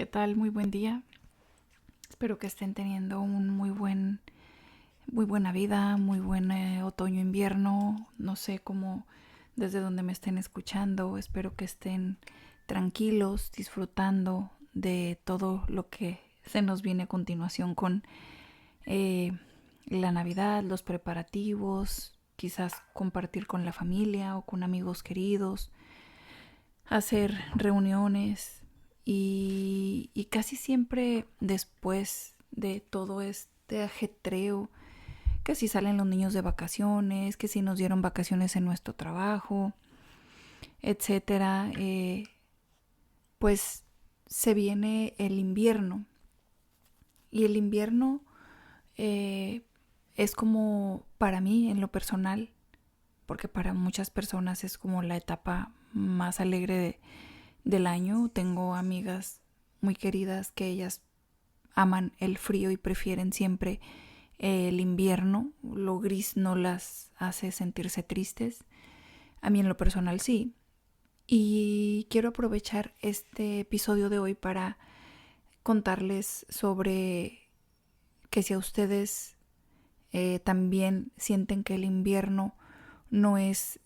¿Qué tal? Muy buen día. Espero que estén teniendo un muy buena vida, muy buen otoño-invierno. No sé cómo, desde donde me estén escuchando. Espero que estén tranquilos, disfrutando de todo lo que se nos viene a continuación con eh, la Navidad, los preparativos, quizás compartir con la familia o con amigos queridos, hacer reuniones y casi siempre después de todo este ajetreo, que si salen los niños de vacaciones, que si nos dieron vacaciones en nuestro trabajo, etcétera, pues se viene el invierno. Y el invierno eh, es como para mí en lo personal, porque para muchas personas es como la etapa más alegre del año. Tengo amigas muy queridas que ellas aman el frío y prefieren siempre el invierno. Lo gris no las hace sentirse tristes. A mí en lo personal sí. Y quiero aprovechar este episodio de hoy para contarles sobre que si a ustedes también sienten que el invierno no es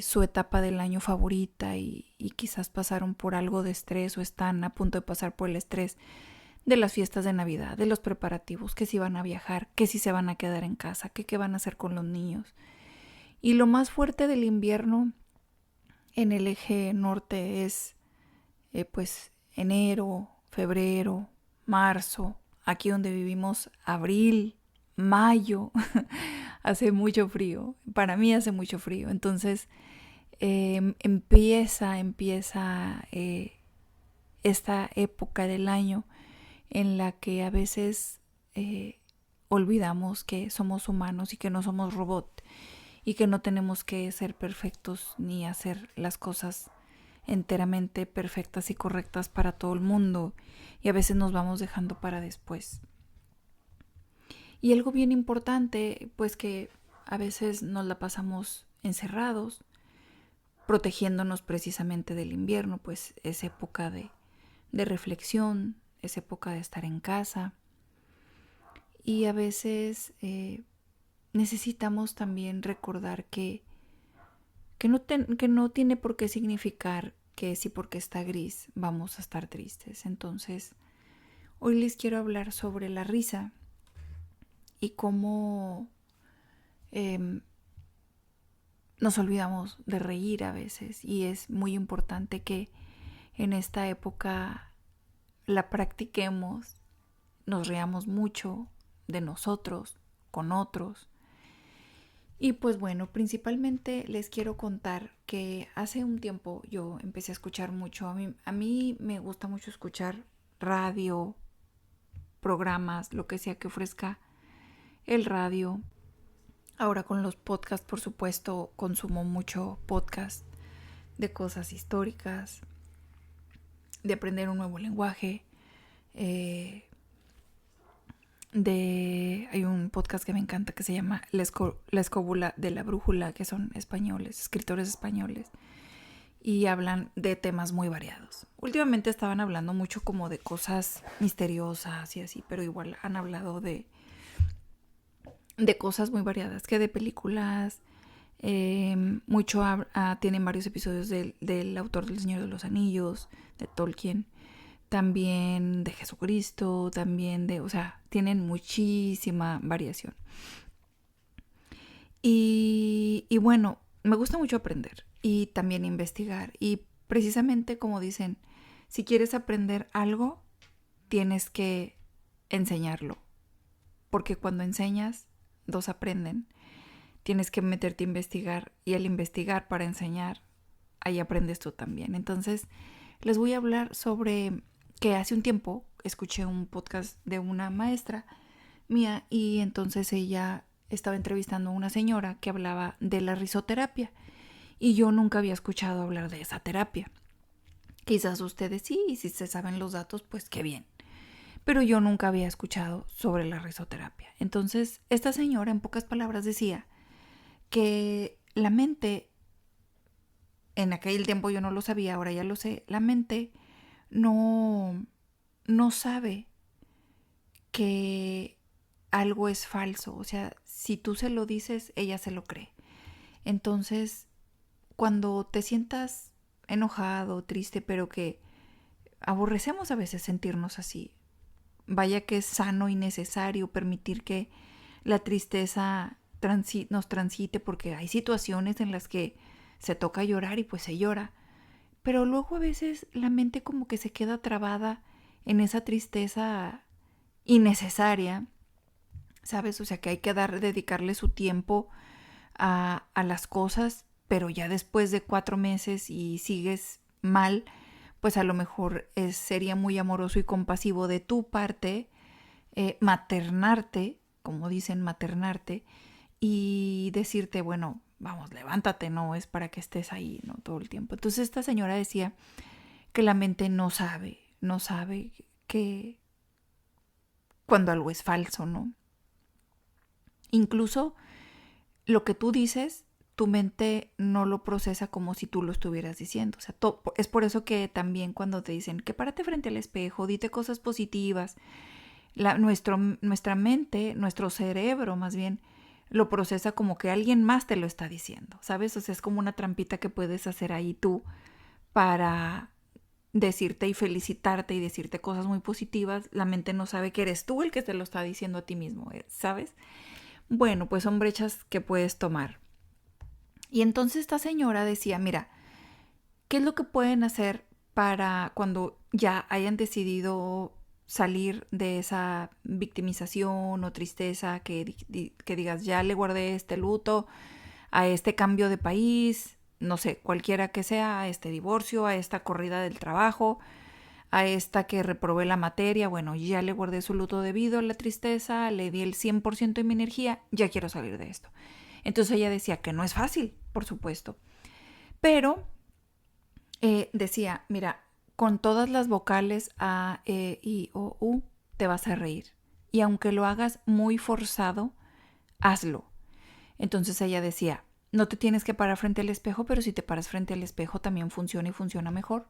su etapa del año favorita y quizás pasaron por algo de estrés o están a punto de pasar por el estrés de las fiestas de Navidad, de los preparativos, que si van a viajar, que si se van a quedar en casa, que qué van a hacer con los niños. Y lo más fuerte del invierno en el eje norte es pues enero, febrero, marzo, aquí donde vivimos abril, mayo, hace mucho frío, para mí hace mucho frío, entonces empieza esta época del año en la que a veces olvidamos que somos humanos y que no somos robot y que no tenemos que ser perfectos ni hacer las cosas enteramente perfectas y correctas para todo el mundo, y a veces nos vamos dejando para después. Y algo bien importante, pues que a veces nos la pasamos encerrados, protegiéndonos precisamente del invierno, pues es época de reflexión, es época de estar en casa, y a veces necesitamos también recordar que no tiene por qué significar que si porque está gris vamos a estar tristes. Entonces, hoy les quiero hablar sobre la risa y cómo eh, nos olvidamos de reír a veces, y es muy importante que en esta época la practiquemos, nos reamos mucho de nosotros, con otros. Y pues bueno, principalmente les quiero contar que hace un tiempo yo empecé a escuchar mucho. A mí me gusta mucho escuchar radio, programas, lo que sea que ofrezca el radio. Ahora con los podcasts, por supuesto, consumo mucho podcast de cosas históricas, de aprender un nuevo lenguaje. Hay un podcast que me encanta que se llama La Escóbula de la Brújula, que son españoles, escritores españoles, y hablan de temas muy variados. Últimamente estaban hablando mucho como de cosas misteriosas y así, pero igual han hablado de cosas muy variadas, que de películas. Tienen varios episodios del autor del Señor de los Anillos, de Tolkien, también de Jesucristo, también o sea, tienen muchísima variación. Y bueno, me gusta mucho aprender y también investigar. Y precisamente como dicen, si quieres aprender algo, tienes que enseñarlo. Porque cuando enseñas, dos aprenden. Tienes que meterte a investigar, y al investigar para enseñar, ahí aprendes tú también. Entonces, les voy a hablar sobre que hace un tiempo escuché un podcast de una maestra mía, y entonces ella estaba entrevistando a una señora que hablaba de la risoterapia, y yo nunca había escuchado hablar de esa terapia. Quizás ustedes sí, y si se saben los datos, pues qué bien. Pero yo nunca había escuchado sobre la risoterapia. Entonces, esta señora en pocas palabras decía que la mente, en aquel tiempo yo no lo sabía, ahora ya lo sé, la mente no, no sabe que algo es falso. O sea, si tú se lo dices, ella se lo cree. Entonces, cuando te sientas enojado, triste, pero que aborrecemos a veces sentirnos así, vaya que es sano y necesario permitir que la tristeza nos transite, porque hay situaciones en las que se toca llorar y pues se llora. Pero luego a veces la mente como que se queda trabada en esa tristeza innecesaria, ¿sabes? O sea que hay que dedicarle su tiempo a las cosas, pero ya después de 4 meses y sigues mal, pues a lo mejor sería muy amoroso y compasivo de tu parte maternarte, como dicen, maternarte, y decirte, bueno, vamos, levántate, no es para que estés ahí, ¿no? Todo el tiempo. Entonces esta señora decía que la mente no sabe que cuando algo es falso, ¿no? Incluso lo que tú dices, tu mente no lo procesa como si tú lo estuvieras diciendo. O sea, es por eso que también cuando te dicen que párate frente al espejo, dite cosas positivas, nuestra mente, nuestro cerebro más bien, lo procesa como que alguien más te lo está diciendo, ¿sabes? O sea, es como una trampita que puedes hacer ahí tú para decirte y felicitarte y decirte cosas muy positivas. La mente no sabe que eres tú el que te lo está diciendo a ti mismo, ¿sabes? Bueno, pues son brechas que puedes tomar. Y entonces esta señora decía, mira, ¿qué es lo que pueden hacer para cuando ya hayan decidido salir de esa victimización o tristeza que digas, ya le guardé este luto a este cambio de país, no sé, cualquiera que sea, a este divorcio, a esta corrida del trabajo, a esta que reprobé la materia, bueno, ya le guardé su luto debido a la tristeza, le di el 100% de mi energía, ya quiero salir de esto. Entonces ella decía que no es fácil, por supuesto, pero decía, mira, con todas las vocales A, E, I, O, U, te vas a reír. Y aunque lo hagas muy forzado, hazlo. Entonces ella decía, no te tienes que parar frente al espejo, pero si te paras frente al espejo también funciona y funciona mejor.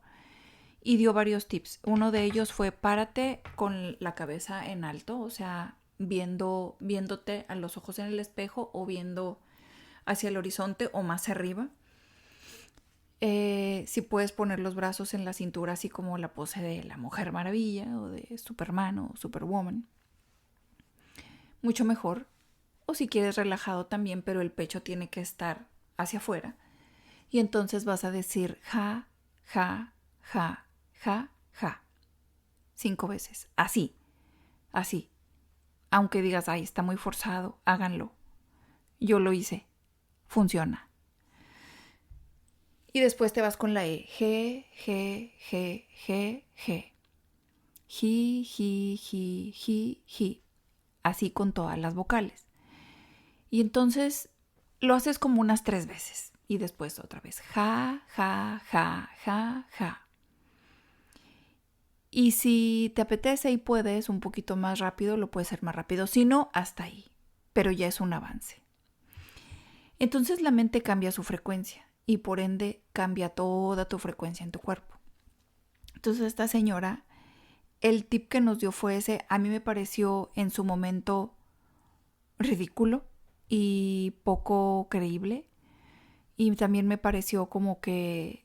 Y dio varios tips. Uno de ellos fue párate con la cabeza en alto, o sea, viéndote a los ojos en el espejo o viendo hacia el horizonte o más arriba. Si puedes poner los brazos en la cintura, así como la pose de la Mujer Maravilla o de Superman o Superwoman, mucho mejor. O si quieres relajado también, pero el pecho tiene que estar hacia afuera. Y entonces vas a decir ja, ja, ja, ja, ja. 5 veces. Así, así. Aunque digas, ay, está muy forzado, háganlo. Yo lo hice. Funciona. Y después te vas con la E. G, G, G, G, G. Ji, ji, ji, ji, ji. Así con todas las vocales. Y entonces lo haces como unas 3 veces. Y después otra vez. Ja, ja, ja, ja, ja. Y si te apetece y puedes un poquito más rápido, lo puedes hacer más rápido. Si no, hasta ahí. Pero ya es un avance. Entonces la mente cambia su frecuencia y por ende cambia toda tu frecuencia en tu cuerpo. Entonces esta señora, el tip que nos dio fue ese. A mí me pareció en su momento ridículo y poco creíble. Y también me pareció como que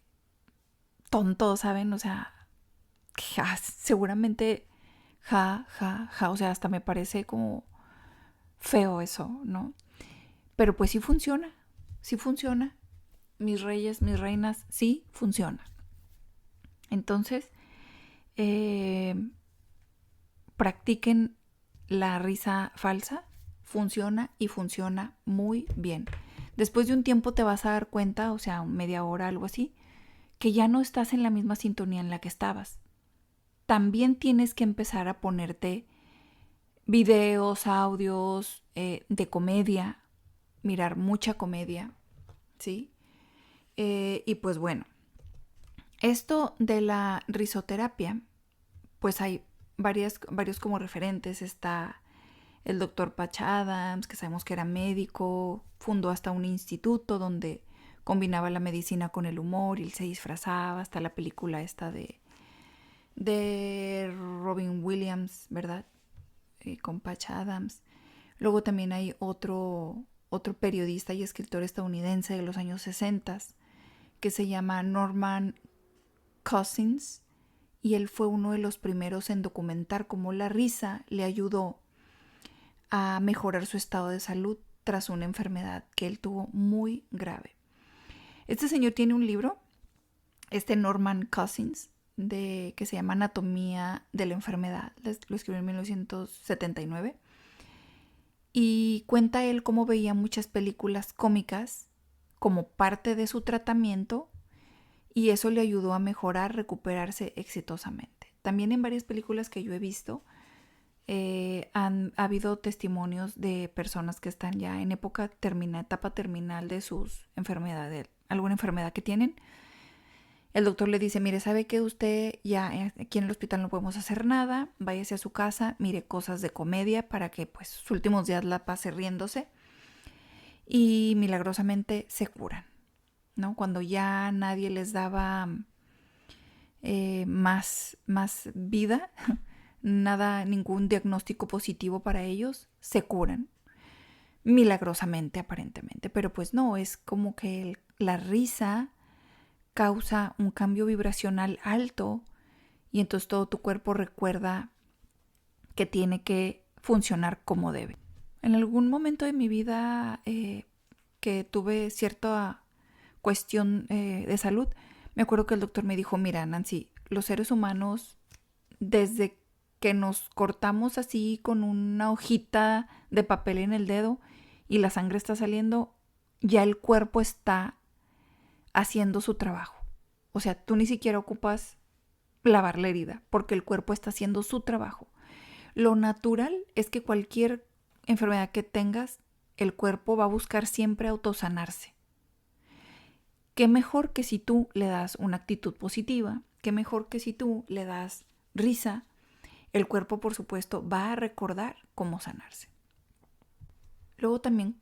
tonto, ¿saben? O sea, seguramente ja, ja, ja. O sea, hasta me parece como feo eso, ¿no? Pero pues sí funciona, sí funciona. Mis reyes, mis reinas, sí funciona. Entonces, practiquen la risa falsa, funciona y funciona muy bien. Después de un tiempo te vas a dar cuenta, o sea, media hora, algo así, que ya no estás en la misma sintonía en la que estabas. También tienes que empezar a ponerte videos, audios de comedia, mirar mucha comedia, ¿sí? Y pues bueno, esto de la risoterapia, pues hay varios como referentes. Está el doctor Patch Adams, que sabemos que era médico, fundó hasta un instituto donde combinaba la medicina con el humor y él se disfrazaba, hasta la película esta de Robin Williams, ¿verdad? Con Patch Adams. Luego también hay otro periodista y escritor estadounidense de los años 60 que se llama Norman Cousins, y él fue uno de los primeros en documentar cómo la risa le ayudó a mejorar su estado de salud tras una enfermedad que él tuvo muy grave. Este señor tiene un libro, Norman Cousins, que se llama Anatomía de la Enfermedad. Lo escribió en 1979. Y cuenta él cómo veía muchas películas cómicas como parte de su tratamiento, y eso le ayudó a mejorar, recuperarse exitosamente. También en varias películas que yo he visto ha habido testimonios de personas que están ya en etapa terminal de sus enfermedades, alguna enfermedad que tienen. El doctor le dice, mire, ¿sabe que usted ya aquí en el hospital no podemos hacer nada? Váyase a su casa, mire cosas de comedia para que pues sus últimos días la pase riéndose. Y milagrosamente se curan, ¿no? Cuando ya nadie les daba más vida, ningún diagnóstico positivo para ellos, se curan. Milagrosamente, aparentemente. Pero pues no, es como que la risa causa un cambio vibracional alto, y entonces todo tu cuerpo recuerda que tiene que funcionar como debe. En algún momento de mi vida que tuve cierta cuestión de salud, me acuerdo que el doctor me dijo, mira, Nancy, los seres humanos, desde que nos cortamos así con una hojita de papel en el dedo y la sangre está saliendo, ya el cuerpo está haciendo su trabajo. O sea, tú ni siquiera ocupas lavar la herida porque el cuerpo está haciendo su trabajo. Lo natural es que cualquier enfermedad que tengas, el cuerpo va a buscar siempre autosanarse. Qué mejor que si tú le das una actitud positiva, qué mejor que si tú le das risa, el cuerpo por supuesto va a recordar cómo sanarse. Luego también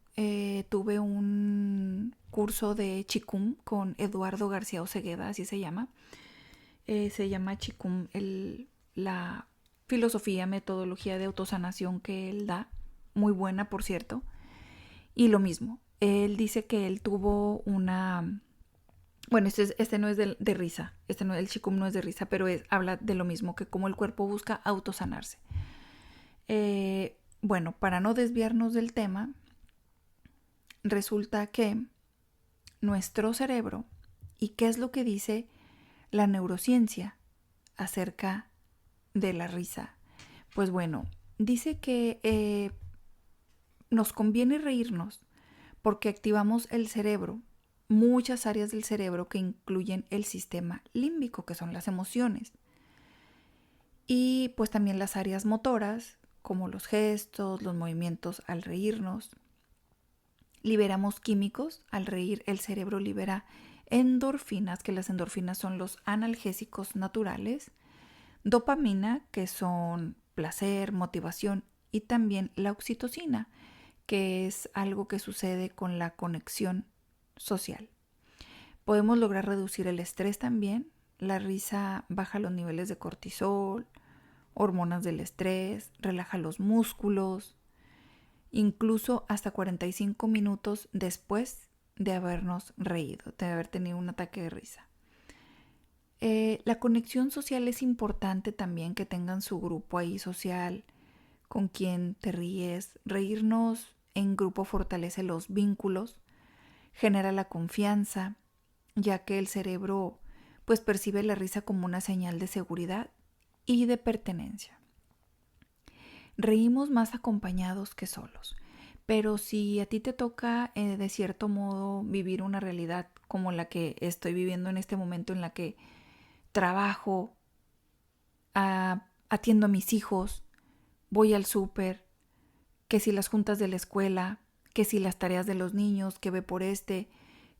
tuve un curso de Qigong con Eduardo García Osegueda, así se llama. Se llama Qigong, la filosofía, metodología de autosanación que él da, muy buena por cierto. Y lo mismo, él dice que él tuvo una... Bueno, este no es de risa, el Qigong no es de risa, pero habla de lo mismo, que como el cuerpo busca autosanarse. Bueno, para no desviarnos del tema, resulta que nuestro cerebro, ¿y qué es lo que dice la neurociencia acerca de la risa? Pues bueno, dice que nos conviene reírnos porque activamos el cerebro, muchas áreas del cerebro que incluyen el sistema límbico, que son las emociones, y pues también las áreas motoras, como los gestos, los movimientos al reírnos. Liberamos químicos, al reír el cerebro libera endorfinas, que las endorfinas son los analgésicos naturales, dopamina, que son placer, motivación, y también la oxitocina, que es algo que sucede con la conexión social. Podemos lograr reducir el estrés también. La risa baja los niveles de cortisol, hormonas del estrés, relaja los músculos, incluso hasta 45 minutos después de habernos reído, de haber tenido un ataque de risa. La conexión social es importante también, que tengan su grupo ahí social con quien te ríes. Reírnos en grupo fortalece los vínculos, genera la confianza, ya que el cerebro pues percibe la risa como una señal de seguridad y de pertenencia. Reímos más acompañados que solos, pero si a ti te toca de cierto modo vivir una realidad como la que estoy viviendo en este momento, en la que trabajo, atiendo a mis hijos, voy al súper, que si las juntas de la escuela, que si las tareas de los niños, que ve por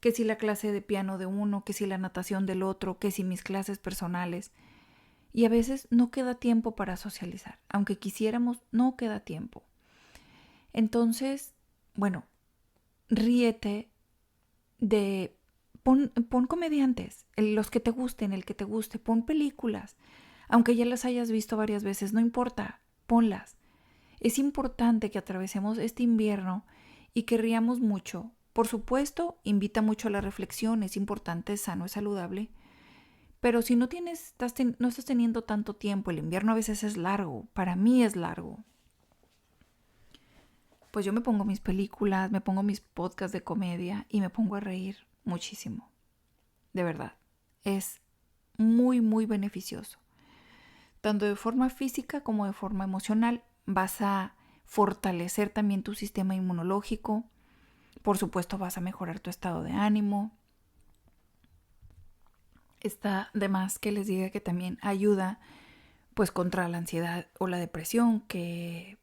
que si la clase de piano de uno, que si la natación del otro, que si mis clases personales. Y a veces no queda tiempo para socializar. Aunque quisiéramos, no queda tiempo. Entonces, bueno, ríete pon comediantes, los que te gusten, el que te guste, pon películas. Aunque ya las hayas visto varias veces, no importa, ponlas. Es importante que atravesemos este invierno y que riamos mucho. Por supuesto, invita mucho a la reflexión, es importante, es sano, es saludable. Pero si no estás teniendo tanto tiempo, el invierno a veces es largo, para mí es largo. Pues yo me pongo mis películas, me pongo mis podcasts de comedia y me pongo a reír muchísimo. De verdad, es muy, muy beneficioso. Tanto de forma física como de forma emocional. Vas a fortalecer también tu sistema inmunológico. Por supuesto, vas a mejorar tu estado de ánimo. Está de más que les diga que también ayuda pues contra la ansiedad o la depresión, que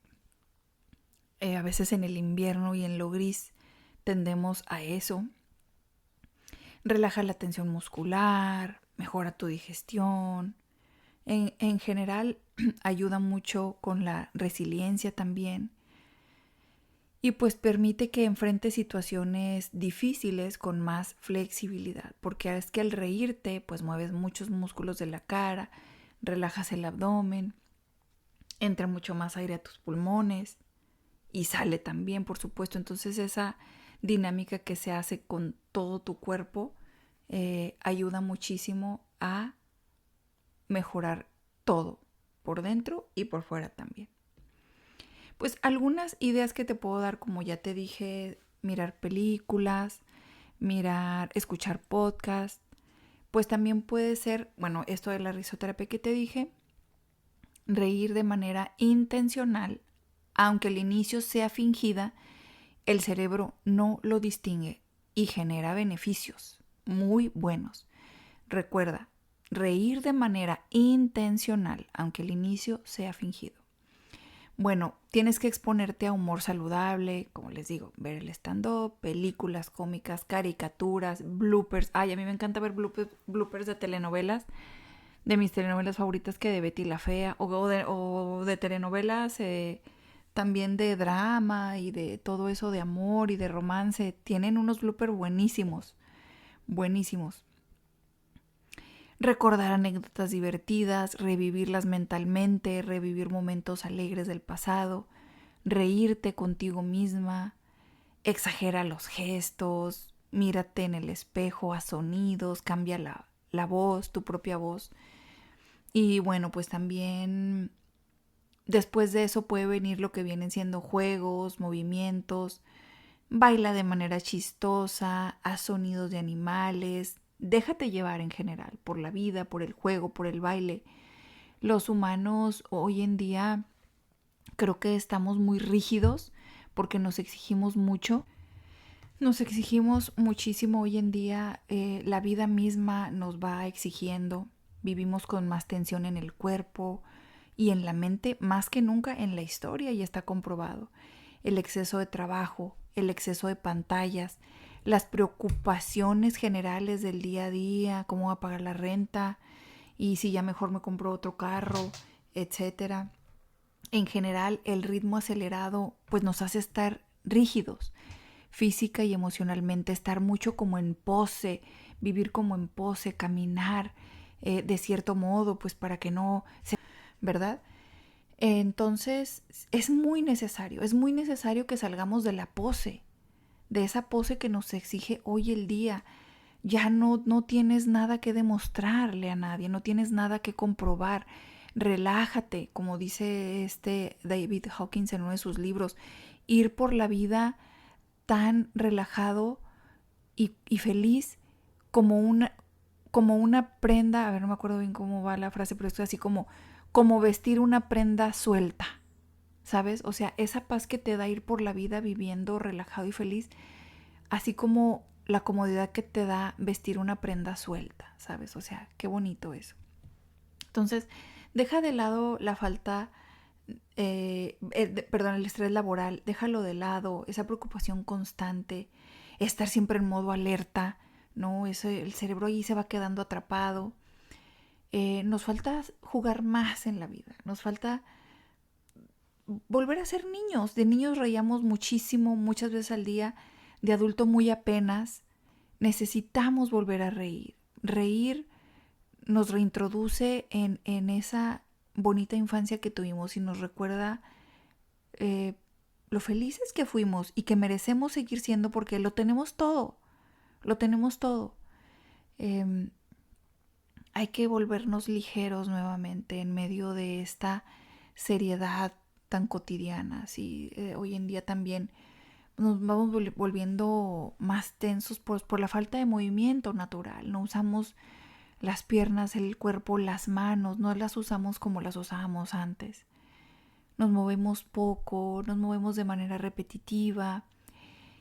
a veces en el invierno y en lo gris tendemos a eso. Relaja la tensión muscular, mejora tu digestión. En general ayuda mucho con la resiliencia también. Y pues permite que enfrentes situaciones difíciles con más flexibilidad, porque es que al reírte pues mueves muchos músculos de la cara, relajas el abdomen, entra mucho más aire a tus pulmones y sale también, por supuesto. Entonces esa dinámica que se hace con todo tu cuerpo ayuda muchísimo a mejorar todo, por dentro y por fuera también. Pues algunas ideas que te puedo dar, como ya te dije, mirar películas, escuchar podcasts. Pues también puede ser, bueno, esto de la risoterapia que te dije, reír de manera intencional, aunque al inicio sea fingida, el cerebro no lo distingue y genera beneficios muy buenos. Recuerda, reír de manera intencional, aunque el inicio sea fingido. Bueno, tienes que exponerte a humor saludable, como les digo, ver el stand-up, películas cómicas, caricaturas, bloopers. Ay, a mí me encanta ver bloopers de telenovelas, de mis telenovelas favoritas, que de Betty la Fea, o de telenovelas también de drama y de todo eso de amor y de romance. Tienen unos bloopers buenísimos, buenísimos. Recordar anécdotas divertidas, revivirlas mentalmente, revivir momentos alegres del pasado, reírte contigo misma, exagera los gestos, mírate en el espejo, haz sonidos, cambia la voz, tu propia voz. Y bueno, pues también después de eso puede venir lo que vienen siendo juegos, movimientos, baila de manera chistosa, haz sonidos de animales, déjate llevar en general por la vida, por el juego, por el baile. Los humanos hoy en día creo que estamos muy rígidos porque nos exigimos mucho. Nos exigimos muchísimo hoy en día, la vida misma nos va exigiendo, vivimos con más tensión en el cuerpo y en la mente más que nunca en la historia, y está comprobado. El exceso de trabajo, el exceso de pantallas, las preocupaciones generales del día a día, cómo va a pagar la renta y si ya mejor me compro otro carro, etcétera. En general, el ritmo acelerado pues nos hace estar rígidos, física y emocionalmente, estar mucho como en pose, vivir como en pose, caminar de cierto modo, pues para que no se... ¿verdad? Entonces es muy necesario que salgamos de la pose, de esa pose que nos exige hoy el día. Ya no tienes nada que demostrarle a nadie, no tienes nada que comprobar. Relájate, como dice David Hawkins en uno de sus libros, ir por la vida tan relajado y feliz como una prenda, a ver, no me acuerdo bien cómo va la frase, pero es así como vestir una prenda suelta, ¿sabes? O sea, esa paz que te da ir por la vida viviendo relajado y feliz, así como la comodidad que te da vestir una prenda suelta, ¿sabes? O sea, qué bonito eso. Entonces, deja de lado la falta, el estrés laboral, déjalo de lado, esa preocupación constante, estar siempre en modo alerta, ¿no? El cerebro ahí se va quedando atrapado. Nos falta jugar más en la vida, nos falta volver a ser niños. De niños reíamos muchísimo, muchas veces al día, de adulto muy apenas. Necesitamos volver a reír. Reír nos reintroduce en esa bonita infancia que tuvimos y nos recuerda lo felices que fuimos y que merecemos seguir siendo porque lo tenemos todo, lo tenemos todo. Hay que volvernos ligeros nuevamente en medio de esta seriedad tan cotidiana. ¿Sí? Hoy en día también nos vamos volviendo más tensos por la falta de movimiento natural. No usamos las piernas, el cuerpo, las manos, no las usamos como las usábamos antes. Nos movemos poco, nos movemos de manera repetitiva.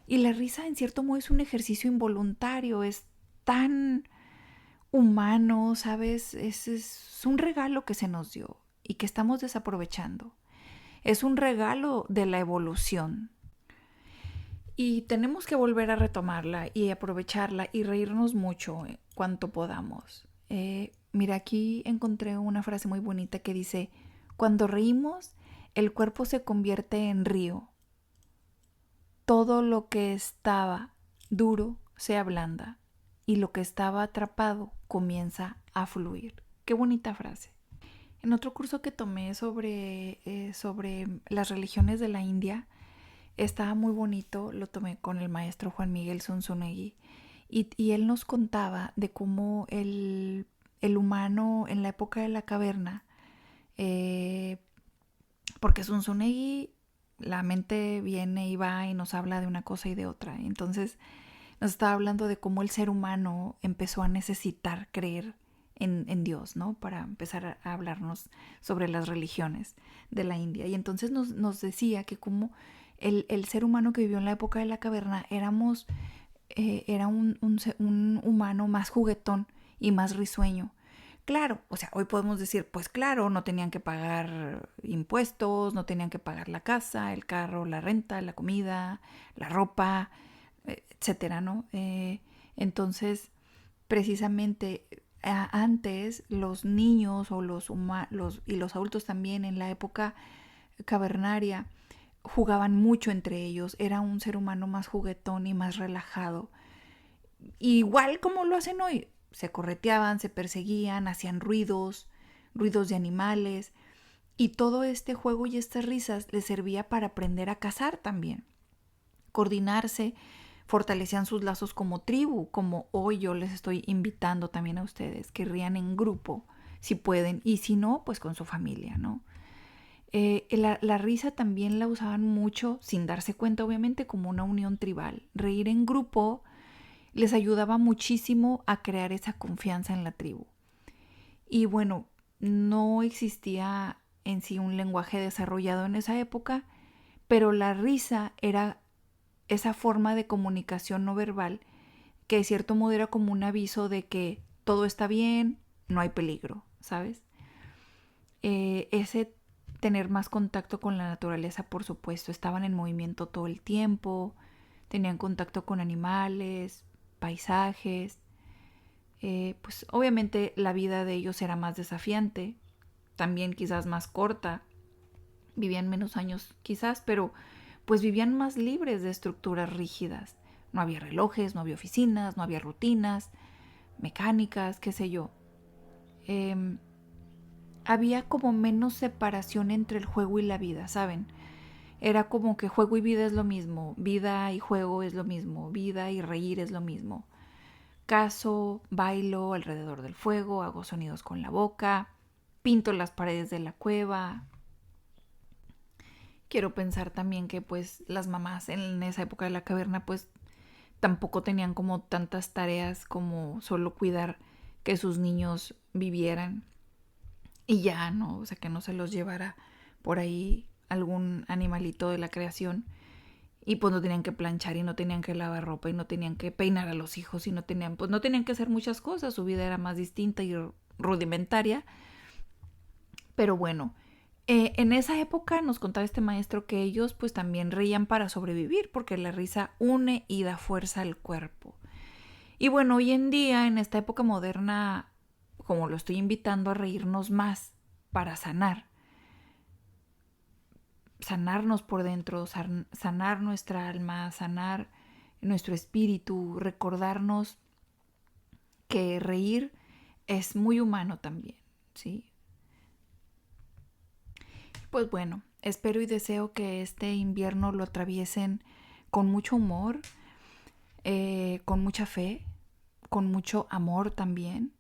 Y la risa, en cierto modo, es un ejercicio involuntario, es tan humano, ¿sabes? Es un regalo que se nos dio y que estamos desaprovechando. Es un regalo de la evolución. Y tenemos que volver a retomarla y aprovecharla y reírnos mucho cuanto podamos. Mira, aquí encontré una frase muy bonita que dice, cuando reímos, el cuerpo se convierte en río. Todo lo que estaba duro se ablanda y lo que estaba atrapado comienza a fluir. Qué bonita frase. En otro curso que tomé sobre las religiones de la India, estaba muy bonito, lo tomé con el maestro Juan Miguel Zunzunegui y él nos contaba de cómo el humano en la época de la caverna, porque Zunzunegui, la mente viene y va y nos habla de una cosa y de otra. Entonces nos estaba hablando de cómo el ser humano empezó a necesitar creer en Dios, ¿no? Para empezar a hablarnos sobre las religiones de la India. Y entonces nos decía que como el ser humano que vivió en la época de la caverna era un humano más juguetón y más risueño. Claro, o sea, hoy podemos decir, pues claro, no tenían que pagar impuestos, no tenían que pagar la casa, el carro, la renta, la comida, la ropa, etcétera, ¿no? Entonces, precisamente antes los niños o y los adultos también en la época cavernaria jugaban mucho entre ellos, era un ser humano más juguetón y más relajado. Igual como lo hacen hoy, se correteaban, se perseguían, hacían ruidos de animales, y todo este juego y estas risas les servía para aprender a cazar también, coordinarse, fortalecían sus lazos como tribu, como hoy yo les estoy invitando también a ustedes, que rían en grupo, si pueden, y si no, pues con su familia, ¿no? La risa también la usaban mucho, sin darse cuenta obviamente, como una unión tribal. Reír en grupo les ayudaba muchísimo a crear esa confianza en la tribu. Y bueno, no existía en sí un lenguaje desarrollado en esa época, pero la risa era esa forma de comunicación no verbal que de cierto modo era como un aviso de que todo está bien, no hay peligro, ¿sabes? Ese tener más contacto con la naturaleza, por supuesto, estaban en movimiento todo el tiempo, tenían contacto con animales, paisajes, pues obviamente la vida de ellos era más desafiante, también quizás más corta, vivían menos años quizás, pero pues vivían más libres de estructuras rígidas. No había relojes, no había oficinas, no había rutinas mecánicas, qué sé yo. Había como menos separación entre el juego y la vida, ¿saben? Era como que juego y vida es lo mismo, vida y juego es lo mismo, vida y reír es lo mismo. Cazo, bailo alrededor del fuego, hago sonidos con la boca, pinto las paredes de la cueva. Quiero pensar también que pues las mamás en esa época de la caverna pues tampoco tenían como tantas tareas como solo cuidar que sus niños vivieran y ya, ¿no? O sea, que no se los llevara por ahí algún animalito de la creación y pues no tenían que planchar y no tenían que lavar ropa y no tenían que peinar a los hijos y no tenían que hacer muchas cosas, su vida era más distinta y rudimentaria, pero bueno, en esa época nos contaba este maestro que ellos pues también reían para sobrevivir porque la risa une y da fuerza al cuerpo. Y bueno, hoy en día, en esta época moderna, como lo estoy invitando a reírnos más para sanarnos por dentro, sanar nuestra alma, sanar nuestro espíritu, recordarnos que reír es muy humano también, ¿sí? Pues bueno, espero y deseo que este invierno lo atraviesen con mucho humor, con mucha fe, con mucho amor también.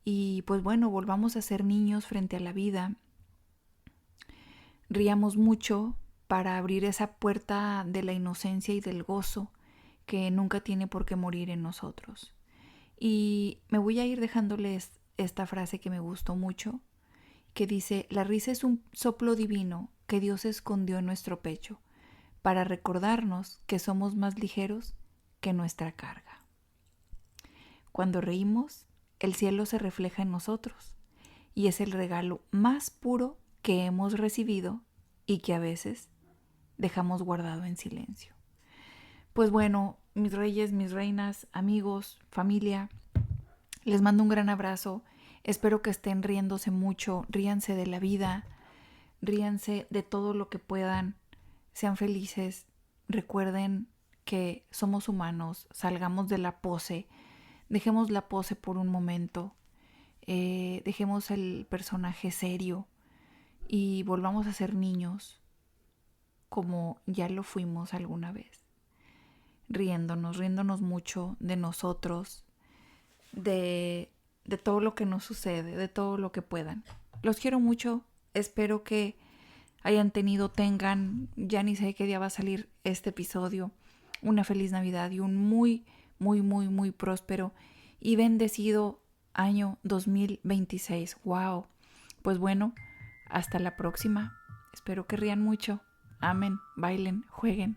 Y pues bueno, volvamos a ser niños frente a la vida. Riamos mucho para abrir esa puerta de la inocencia y del gozo que nunca tiene por qué morir en nosotros. Y me voy a ir dejándoles esta frase que me gustó mucho, que dice: la risa es un soplo divino que Dios escondió en nuestro pecho para recordarnos que somos más ligeros que nuestra carga. Cuando reímos, el cielo se refleja en nosotros y es el regalo más puro que hemos recibido y que a veces dejamos guardado en silencio. Pues bueno, mis reyes, mis reinas, amigos, familia, les mando un gran abrazo. Espero que estén riéndose mucho, ríanse de la vida, ríanse de todo lo que puedan, sean felices, recuerden que somos humanos, salgamos de la pose, dejemos la pose por un momento, dejemos el personaje serio y volvamos a ser niños como ya lo fuimos alguna vez, riéndonos mucho de nosotros, de todo lo que nos sucede, de todo lo que puedan. Los quiero mucho, espero que tengan, ya ni sé qué día va a salir este episodio, una feliz Navidad y un muy, muy, muy, muy próspero y bendecido año 2026. ¡Wow! Pues bueno, hasta la próxima. Espero que rían mucho. Amen, bailen, jueguen.